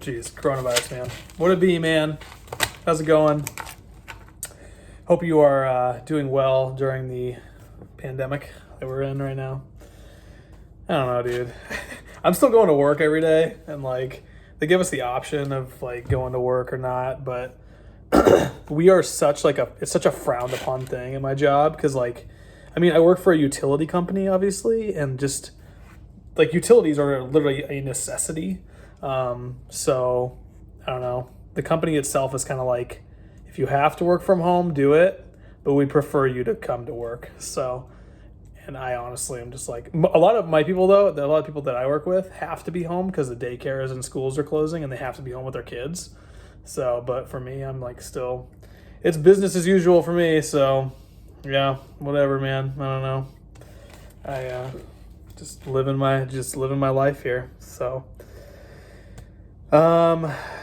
Jeez, coronavirus, man. What it be, man? How's it going? Hope you are doing well during the pandemic that we're in right now. I don't know, dude. I'm still going to work every day, and like they give us the option of like going to work or not, but we are such like it's such a frowned upon thing in my job because like, I mean, I work for a utility company, obviously, and just like utilities are literally a necessity. So I don't know. The company itself is kind of like, if you have to work from home, do it, but we prefer you to come to work. So, and I honestly am just like, a lot of my people though, a lot of people that I work with have to be home because the daycares and schools are closing and they have to be home with their kids. So, but for me, I'm like still, it's business as usual for me. So yeah, whatever, man. I don't know. I, just living my life here. So,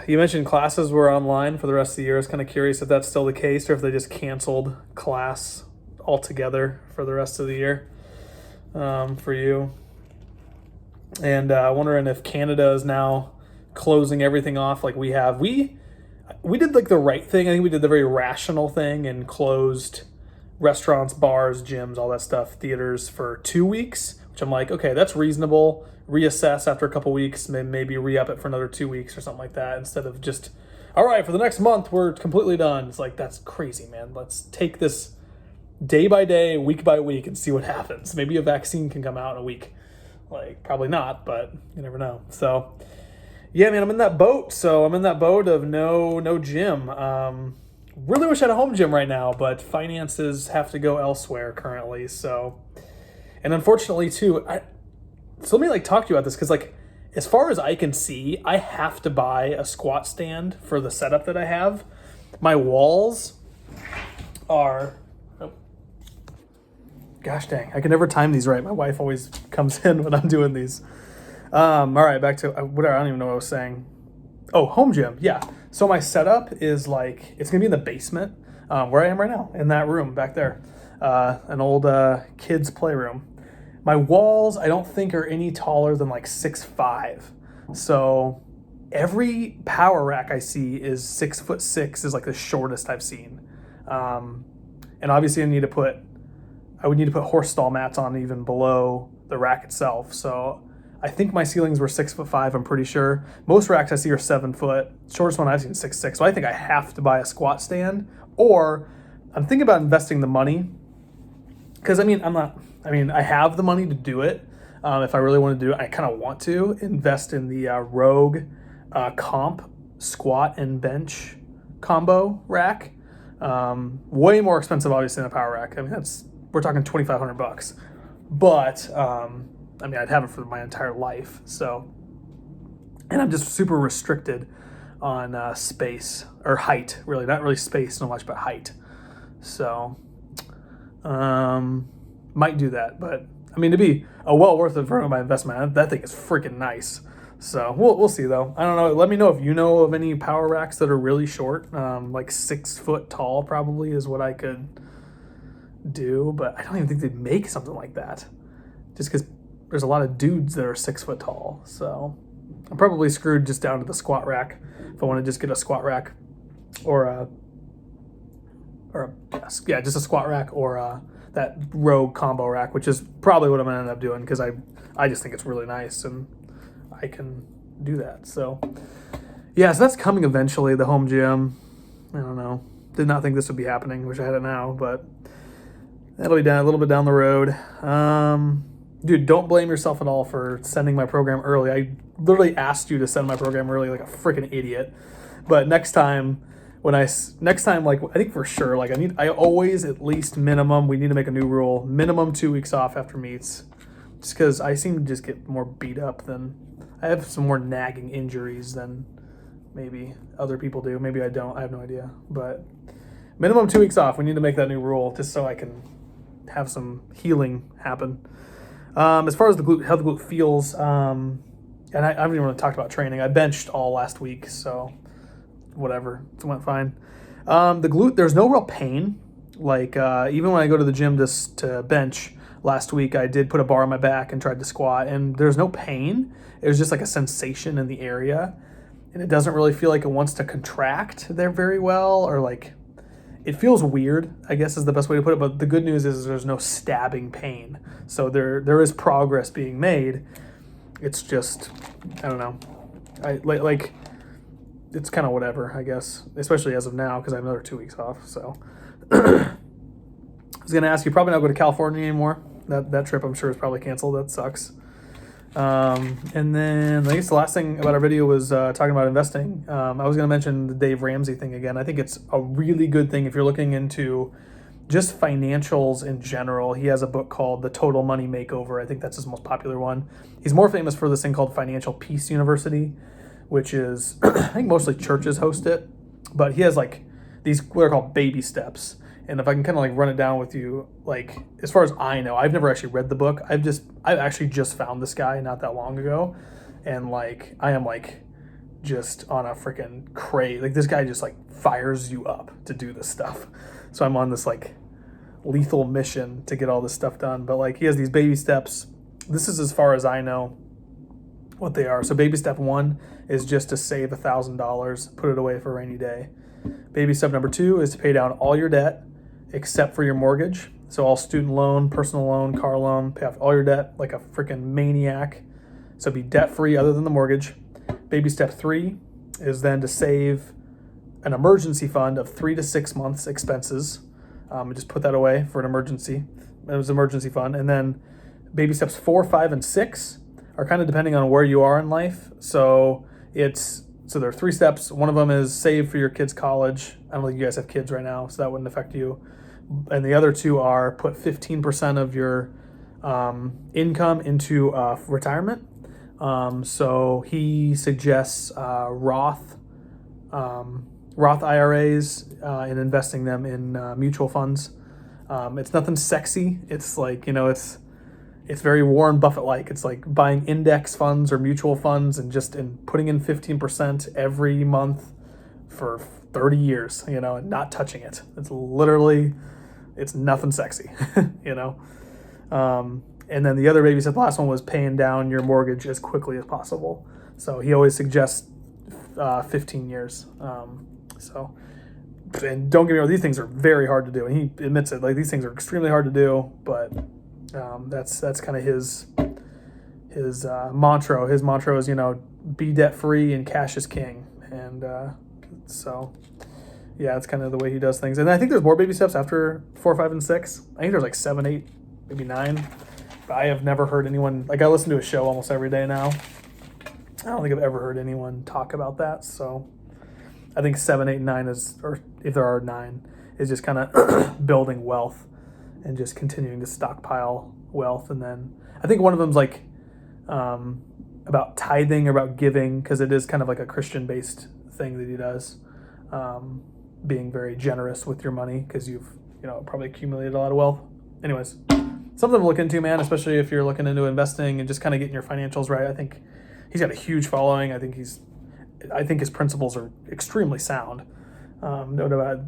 you mentioned classes were online for the rest of the year. I was kind of curious if that's still the case or if they just canceled class altogether for the rest of the year, for you. And wondering if Canada is now closing everything off like we have. We did like the right thing. I think we did the very rational thing and closed restaurants, bars, gyms, all that stuff, theaters for 2 weeks, which I'm like, okay, that's reasonable. Reassess after a couple weeks, maybe re-up it for another 2 weeks or something like that, instead of just, all right, for the next month, we're completely done. It's like, that's crazy, man. Let's take this day by day, week by week, and see what happens. Maybe a vaccine can come out in a week. Like, probably not, but you never know. So, yeah, man, I'm in that boat. So I'm in that boat of no gym. Really wish I had a home gym right now, but finances have to go elsewhere currently. So, and unfortunately too, so let me like talk to you about this because like, as far as I can see, I have to buy a squat stand for the setup that I have. My walls are, gosh dang, I can never time these right. My wife always comes in when I'm doing these. All right, back to whatever. I don't even know what I was saying. Oh, home gym. Yeah. So my setup is like, it's going to be in the basement where I am right now, in that room back there. An old kids playroom. My walls, I don't think are any taller than like 6'5". So every power rack I see is 6'6" is like the shortest I've seen. And obviously I would need to put horse stall mats on even below the rack itself. So I think my ceilings were 6'5", I'm pretty sure. Most racks I see are 7 foot. Shortest one I've seen is 6'6". So I think I have to buy a squat stand, or I'm thinking about investing the money. Because I have the money to do it. If I really want to do it, I kind of want to invest in the Rogue Comp squat and bench combo rack. Way more expensive, obviously, than a power rack. I mean, we're talking $2,500. But I'd have it for my entire life. So, and I'm just super restricted on space or height. Really, not really space so much, but height. So, might do that. But I mean, to be a well worth it for my investment, that thing is freaking nice. So we'll see though. I don't know. Let me know if you know of any power racks that are really short, like 6 foot tall. Probably is what I could do, but I don't even think they'd make something like that. Just because there's a lot of dudes that are 6 foot tall. So I'm probably screwed just down to the squat rack if I want to just get a squat rack just a squat rack or that Rogue combo rack, which is probably what I'm going to end up doing because I just think it's really nice and I can do that. So yeah, so that's coming eventually, the home gym. I don't know. Did not think this would be happening. Wish I had it now, but that'll be down a little bit down the road. Dude, don't blame yourself at all for sending my program early. I literally asked you to send my program early like a freaking idiot. But next time, like, I think for sure, like, I always at least minimum, we need to make a new rule, minimum 2 weeks off after meets. Just because I seem to just get more beat up I have some more nagging injuries than maybe other people do. Maybe I don't, I have no idea. But minimum 2 weeks off, we need to make that new rule just so I can have some healing happen. As far as how the glute feels, and I haven't even really talked about training. I benched all last week, so whatever, it went fine. The glute, there's no real pain. Like, even when I go to the gym to bench last week, I did put a bar on my back and tried to squat, and there's no pain. It was just like a sensation in the area. and it doesn't really feel like it wants to contract there very well, or like it feels weird, I guess is the best way to put it. But the good news is there's no stabbing pain, so there is progress being made. It's just, I don't know, like it's kind of whatever, I guess, especially as of now because I have another 2 weeks off. So I was gonna ask you, probably not go to California anymore. That trip I'm sure is probably canceled. That sucks. And then I guess the last thing about our video was talking about investing. I was going to mention the Dave Ramsey thing again. I think it's a really good thing if you're looking into just financials in general. He has a book called The Total Money Makeover. I think that's his most popular one. He's more famous for this thing called Financial Peace University, which is, I think mostly churches host it, but he has like these what are called baby steps. And if I can kind of like run it down with you, like as far as I know, I've never actually read the book. I've actually just found this guy not that long ago, and like I am like just on a freaking craze. Like this guy just like fires you up to do this stuff. So I'm on this like lethal mission to get all this stuff done. But like he has these baby steps. This is as far as I know what they are. So baby step 1 is just to save $1,000, put it away for a rainy day. Baby step number 2 is to pay down all your debt except for your mortgage. So all student loan, personal loan, car loan, pay off all your debt like a freaking maniac. So be debt free other than the mortgage. Baby step 3 is then to save an emergency fund of 3 to 6 months expenses. And just put that away for an emergency. It was an emergency fund. And then baby steps 4, 5, and 6 are kind of depending on where you are in life. So there are 3 steps. One of them is save for your kids' college. I don't think you guys have kids right now, so that wouldn't affect you. And the other 2 are put 15% of your income into retirement. So he suggests Roth IRAs and investing them in mutual funds. It's nothing sexy. It's like, it's very Warren Buffett-like. It's like buying index funds or mutual funds and putting in 15% every month for 30 years, and not touching it. It's nothing sexy, And then the other baby step, the last one was paying down your mortgage as quickly as possible. So he always suggests 15 years. And don't get me wrong, these things are very hard to do. And he admits it, like these things are extremely hard to do, but that's kind of his mantra. His mantra is, be debt free and cash is king. And so yeah, it's kind of the way he does things. And I think there's more baby steps after 4, 5, and 6. I think there's like 7, 8, maybe 9. But I have never heard anyone, like I listen to a show almost every day now. I don't think I've ever heard anyone talk about that. So I think 7, 8, and 9 or if there are 9, is just kind of building wealth and just continuing to stockpile wealth. And then I think one of them's like about tithing or about giving, because it is kind of like a Christian-based thing that he does. Being very generous with your money because you've probably accumulated a lot of wealth. Anyways, something to look into, man, especially if you're looking into investing and just kind of getting your financials right. I think he's got a huge following. I think his principles are extremely sound. No doubt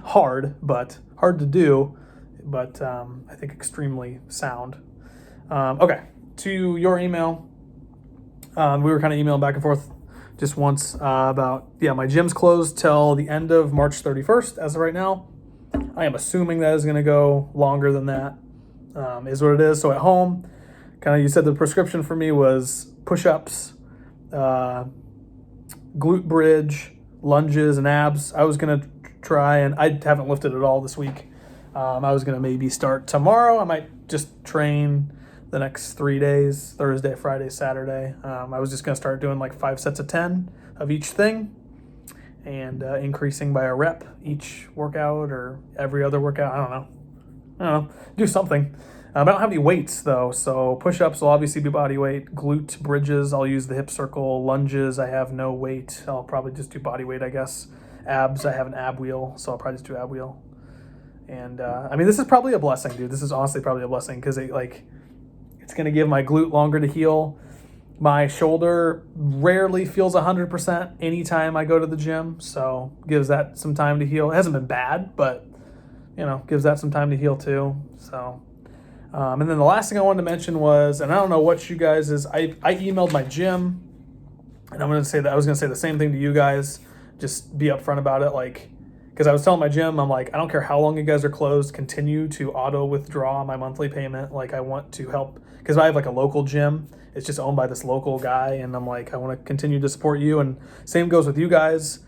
hard to do, but I think extremely sound. Okay, to your email. We were kind of emailing back and forth just once about, my gym's closed till the end of March 31st as of right now. I am assuming that is going to go longer than that, is what it is. So at home, kind of, you said the prescription for me was push-ups, glute bridge, lunges, and abs. I was going to try, and I haven't lifted at all this week. I was going to maybe start tomorrow. I might just train the next 3 days, Thursday, Friday, Saturday. I was just going to start doing like 5 sets of 10 of each thing and increasing by a rep each workout or every other workout. I don't know. Do something. I don't have any weights though, so push-ups will obviously be body weight. Glute bridges, I'll use the hip circle. Lunges, I have no weight. I'll probably just do body weight, I guess. Abs, I have an ab wheel, so I'll probably just do ab wheel. And this is probably a blessing, dude. This is honestly probably a blessing because it's going to give my glute longer to heal. My shoulder rarely feels 100% anytime I go to the gym, so gives that some time to heal. It hasn't been bad, but gives that some time to heal too. So, and then the last thing I wanted to mention was, and I don't know what you guys is, I emailed my gym And I'm gonna say that I was gonna say the same thing to you guys. Just be upfront about it, like, because I was telling my gym, I'm like, I don't care how long you guys are closed, continue to auto withdraw my monthly payment. Like, I want to help because I have like a local gym. It's just owned by this local guy, and I'm like, I want to continue to support you. And same goes with you guys.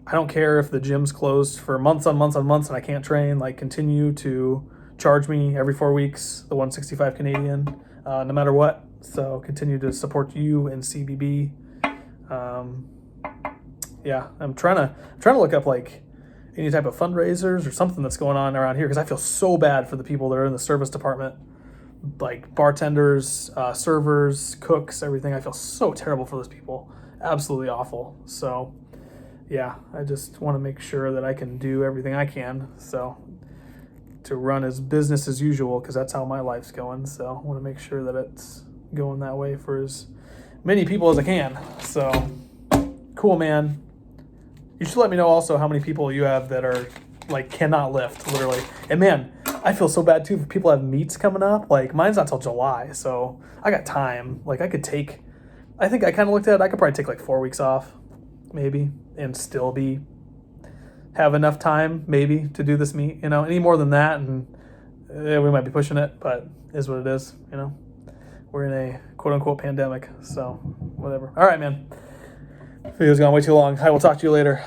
I don't care if the gym's closed for months on months on months and I can't train. Like, continue to charge me every 4 weeks the 165 Canadian, no matter what. So continue to support you and CBB. Yeah, I'm trying to look up like any type of fundraisers or something that's going on around here because I feel so bad for the people that are in the service department, like bartenders, servers, cooks, everything. I feel so terrible for those people. Absolutely awful. So yeah, I just want to make sure that I can do everything I can. So to run as business as usual because that's how my life's going. So I want to make sure that it's going that way for as many people as I can. So cool, man. You should let me know also how many people you have that are like cannot lift, literally. And man, I feel so bad too if people have meets coming up. Like mine's not till July, so I got time. Like I think I kind of looked at it. I could probably take like 4 weeks off, maybe, and still have enough time maybe to do this meet. Any more than that, and we might be pushing it, but it is what it is. We're in a quote unquote pandemic, so whatever. All right, man. Video's gone way too long. I will talk to you later.